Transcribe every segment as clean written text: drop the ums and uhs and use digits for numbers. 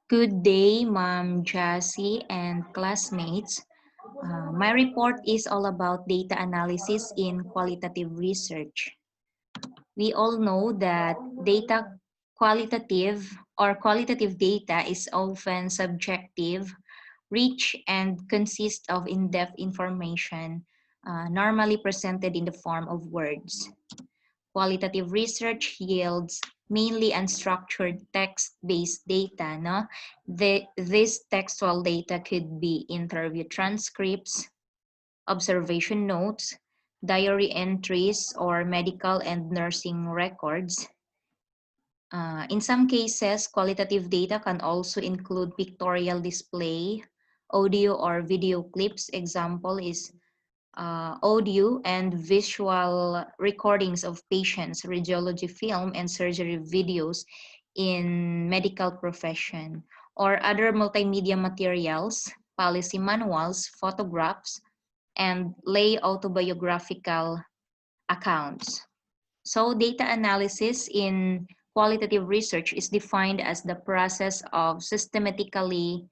Good day, Ma'am Jassy and classmates. My report is all about data analysis in qualitative research. We all know that data qualitative data is often subjective, rich, and consists of in-depth information, normally presented in the form of words. Qualitative research yields mainly unstructured text-based data. No? This textual data could be interview transcripts, observation notes, diary entries, or medical and nursing records. In some cases, qualitative data can also include pictorial display, audio or video clips. Example is audio and visual recordings of patients, radiology film, and surgery videos in medical profession, or other multimedia materials, policy manuals, photographs, and lay autobiographical accounts. So data analysis in qualitative research is defined as the process of systematically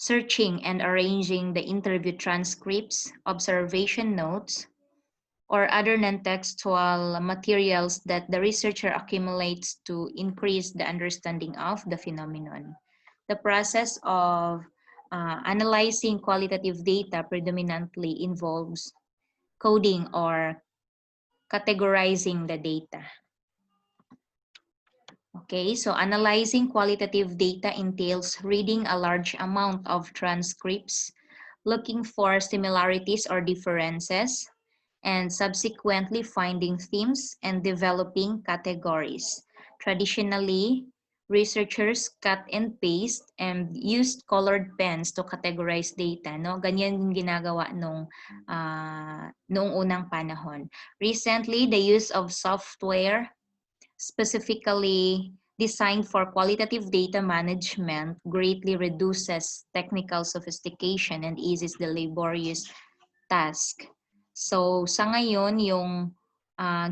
searching and arranging the interview transcripts, observation notes, or other non-textual materials that the researcher accumulates to increase the understanding of the phenomenon. The process of analyzing qualitative data predominantly involves coding or categorizing the data. Okay, so analyzing qualitative data entails reading a large amount of transcripts, looking for similarities or differences, and subsequently finding themes and developing categories. Traditionally, researchers cut and paste and used colored pens to categorize data. No? Ganyan yung ginagawa noong unang panahon. Recently, the use of software specifically designed for qualitative data management greatly reduces technical sophistication and eases the laborious task. So sa ngayon, yung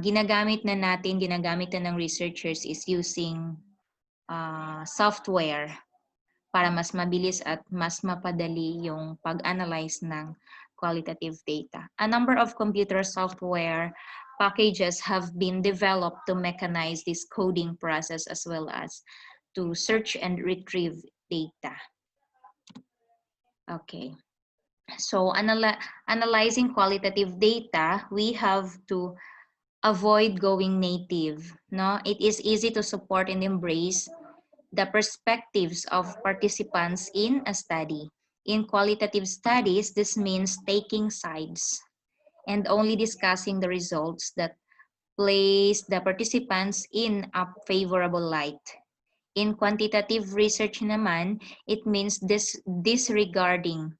ginagamit na ng researchers is using software para mas mabilis at mas mapadali yung pag-analyze ng qualitative data. A number of computer software packages have been developed to mechanize this coding process as well as to search and retrieve data. Okay. So analyzing qualitative data, we have to avoid going native. No? It is easy to support and embrace the perspectives of participants in a study. In qualitative studies, this means taking sides and only discussing the results that place the participants in a favorable light. In quantitative research naman, it means disregarding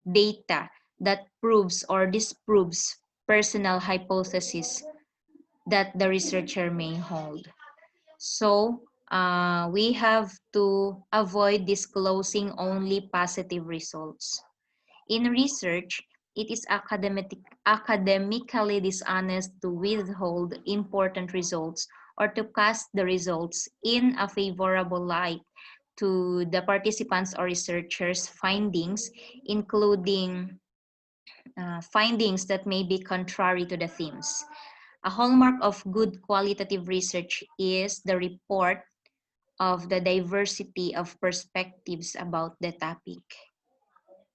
data that proves or disproves personal hypotheses that the researcher may hold. So we have to avoid disclosing only positive results. In research, it is academically dishonest to withhold important results or to cast the results in a favorable light to the participants or researchers' findings, including findings that may be contrary to the themes. A hallmark of good qualitative research is the report of the diversity of perspectives about the topic.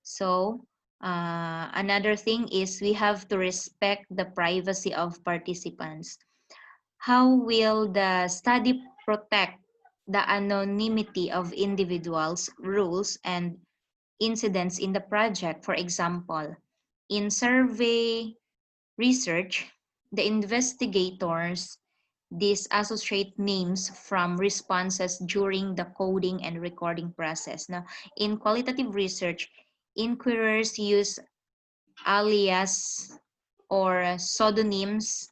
So, another thing is we have to respect the privacy of participants. How will the study protect the anonymity of individuals, rules, and incidents in the project? For example, in survey research, the investigators disassociate names from responses during the coding and recording process. Now, in qualitative research, inquirers use alias or pseudonyms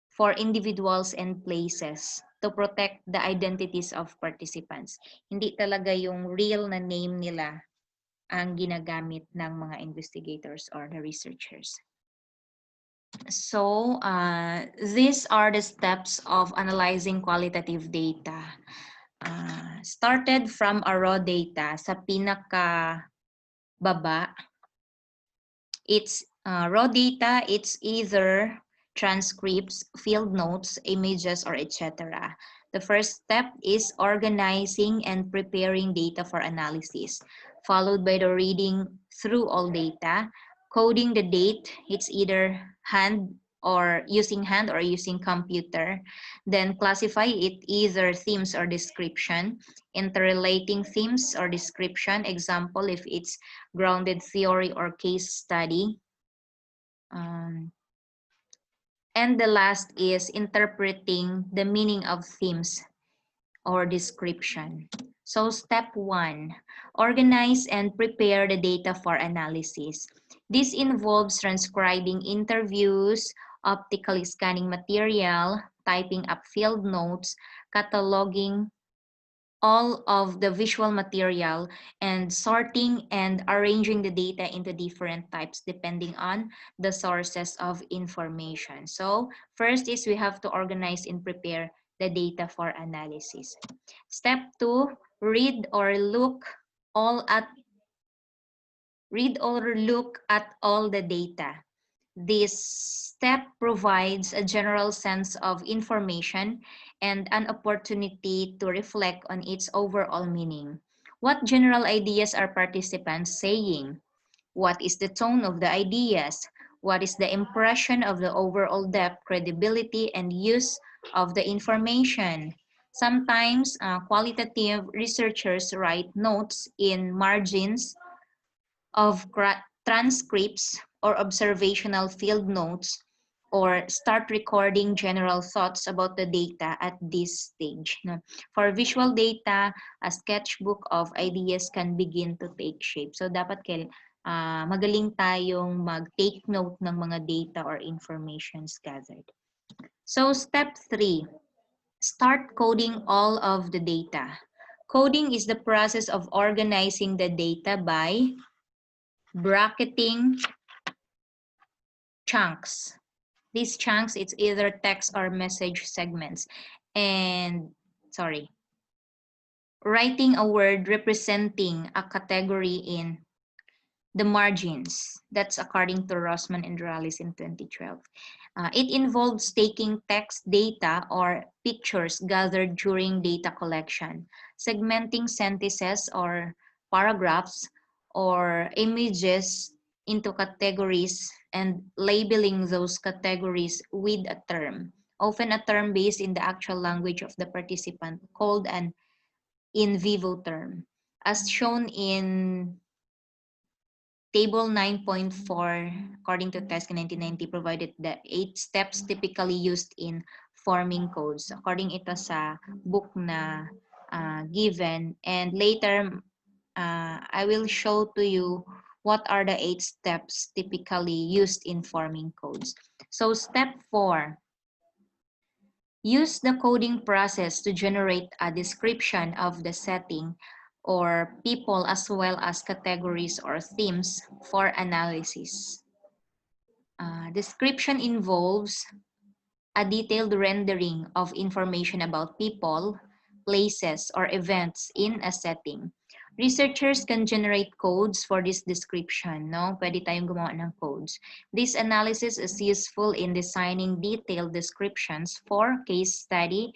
for individuals and places to protect the identities of participants. Hindi talaga yung real na name nila ang ginagamit ng mga investigators or the researchers. So these are the steps of analyzing qualitative data. started from a raw data sa pinaka baba. It's raw data, it's either transcripts, field notes, images, or etc. The first step is organizing and preparing data for analysis, followed by the reading through all data, coding the date, it's either hand or using computer, then classify it either themes or description, interrelating themes or description, example if it's grounded theory or case study. And the last is interpreting the meaning of themes or description. So step 1, organize and prepare the data for analysis. This involves transcribing interviews, optically scanning material, typing up field notes, cataloging all of the visual material, and sorting and arranging the data into different types depending on the sources of information. So first is we have to organize and prepare the data for analysis. Step 2, read or look at all the data. This step provides a general sense of information and an opportunity to reflect on its overall meaning. What general ideas are participants saying? What is the tone of the ideas? What is the impression of the overall depth, credibility, and use of the information? Sometimes qualitative researchers write notes in margins of transcripts or observational field notes, or start recording general thoughts about the data at this stage. No? For visual data, a sketchbook of ideas can begin to take shape. So dapat magaling tayong mag-take note ng mga data or informations gathered. So step 3, start coding all of the data. Coding is the process of organizing the data by bracketing chunks. These chunks, it's either text or message segments. And, writing a word representing a category in the margins. That's according to Rossman and Rallis in 2012. It involves taking text data or pictures gathered during data collection, segmenting sentences or paragraphs or images into categories and labeling those categories with a term, often a term based in the actual language of the participant called an in vivo term. As shown in Table 9.4, according to TESC 1990, provided the 8 steps typically used in forming codes. According ito sa book na given. And later, I will show to you what are the 8 steps typically used in forming codes. So step 4, use the coding process to generate a description of the setting or people as well as categories or themes for analysis. Description involves a detailed rendering of information about people, places, or events in a setting. Researchers can generate codes for this description, no? Pwede tayong gumawa ng codes. This analysis is useful in designing detailed descriptions for case study,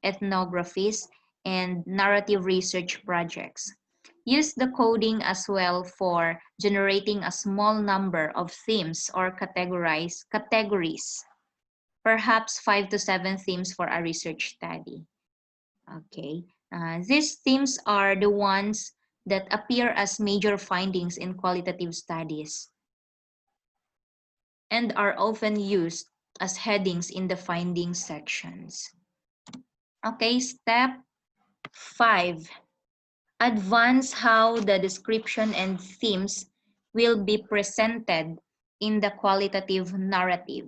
ethnographies, and narrative research projects. Use the coding as well for generating a small number of themes or categories, perhaps 5 to 7 themes for a research study. Okay, these themes are the ones that appear as major findings in qualitative studies and are often used as headings in the findings sections. Okay, step 5. Advance how the description and themes will be presented in the qualitative narrative.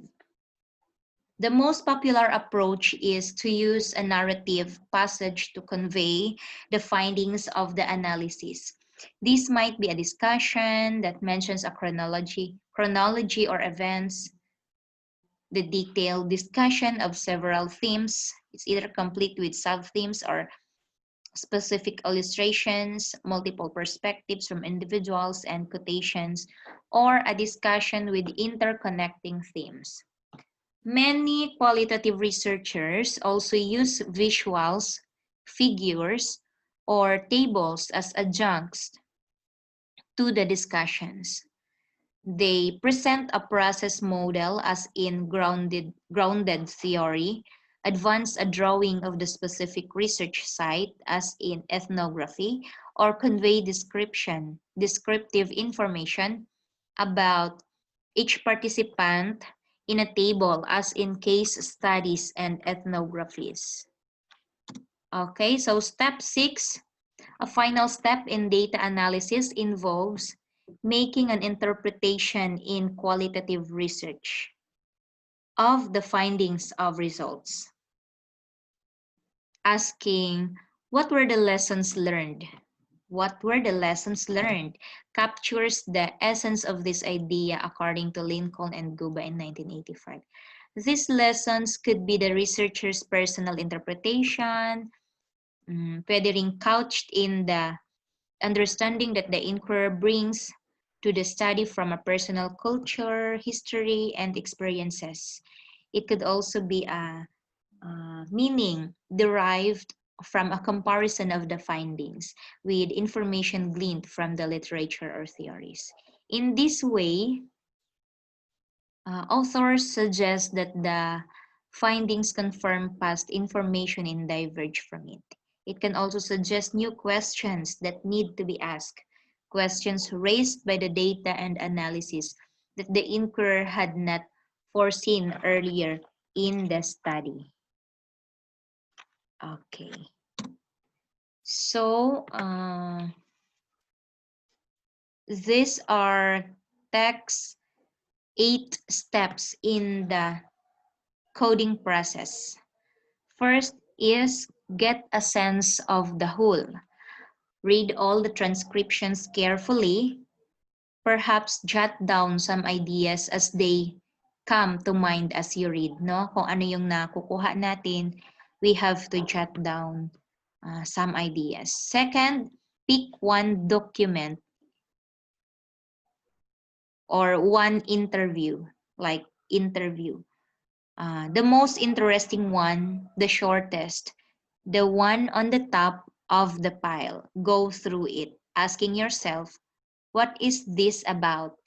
The most popular approach is to use a narrative passage to convey the findings of the analysis. This might be a discussion that mentions a chronology or events, the detailed discussion of several themes. It's either complete with sub-themes or specific illustrations, multiple perspectives from individuals, and quotations, or a discussion with interconnecting themes. Many qualitative researchers also use visuals, figures, or tables as adjuncts to the discussions. They present a process model as in grounded theory, advance a drawing of the specific research site as in ethnography, or convey descriptive information about each participant in a table as in case studies and ethnographies. Okay, so step 6, a final step in data analysis involves making an interpretation in qualitative research of the findings of results. Asking, what were the lessons learned? What were the lessons learned captures the essence of this idea according to Lincoln and Guba in 1985. These lessons could be the researcher's personal interpretation, pwede ring couched in the understanding that the inquirer brings to the study from a personal culture, history, and experiences. It could also be a meaning derived from a comparison of the findings with information gleaned from the literature or theories. In this way, authors suggest that the findings confirm past information and diverge from it. It can also suggest new questions that need to be asked, questions raised by the data and analysis that the inquirer had not foreseen earlier in the study. Okay. So, these are text 8 steps in the coding process. First is get a sense of the whole. Read all the transcriptions carefully. Perhaps jot down some ideas as they come to mind as you read, no? Kung ano yung nakukuha natin, we have to jot down some ideas. Second, pick one document or one interview, like interview. The most interesting one, the shortest, the one on the top of the pile. Go through it, asking yourself, what is this about?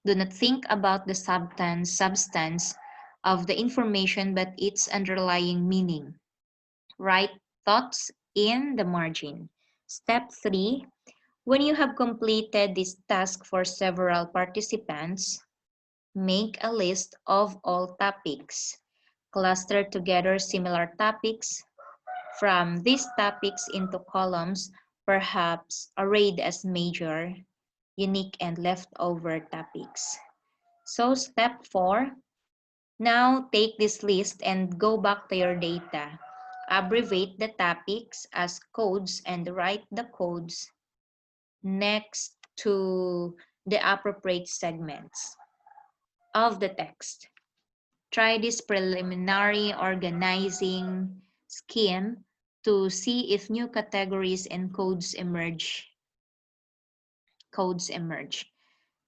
Do not think about the substance of the information, but its underlying meaning. Write thoughts in the margin. Step 3, when you have completed this task for several participants, make a list of all topics. Cluster together similar topics. From these topics into columns, perhaps arrayed as major, unique, and leftover topics. So step 4, now take this list and go back to your data. Abbreviate the topics as codes and write the codes next to the appropriate segments of the text. Try this preliminary organizing scheme to see if new categories and codes emerge.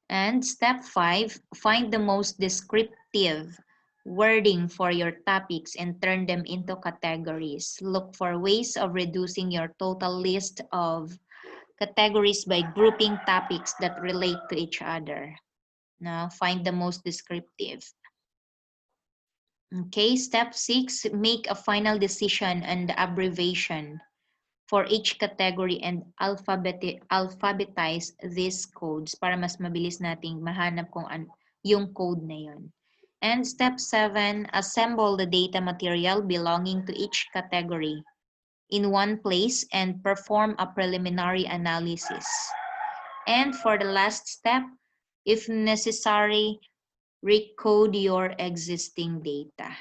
And step 5, find the most descriptive wording for your topics and turn them into categories. Look for ways of reducing your total list of categories by grouping topics that relate to each other. Now, find the most descriptive. Okay, step 6, make a final decision on the abbreviation for each category and alphabetize these codes para mas mabilis nating mahanap kung yung code na yun. And step 7, assemble the data material belonging to each category in one place and perform a preliminary analysis. And for the last step, if necessary, recode your existing data.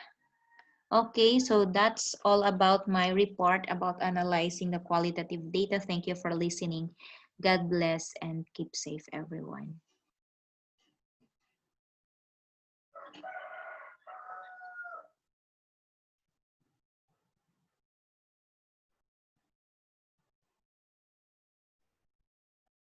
Okay, so that's all about my report about analyzing the qualitative data. Thank you for listening. God bless and keep safe, everyone.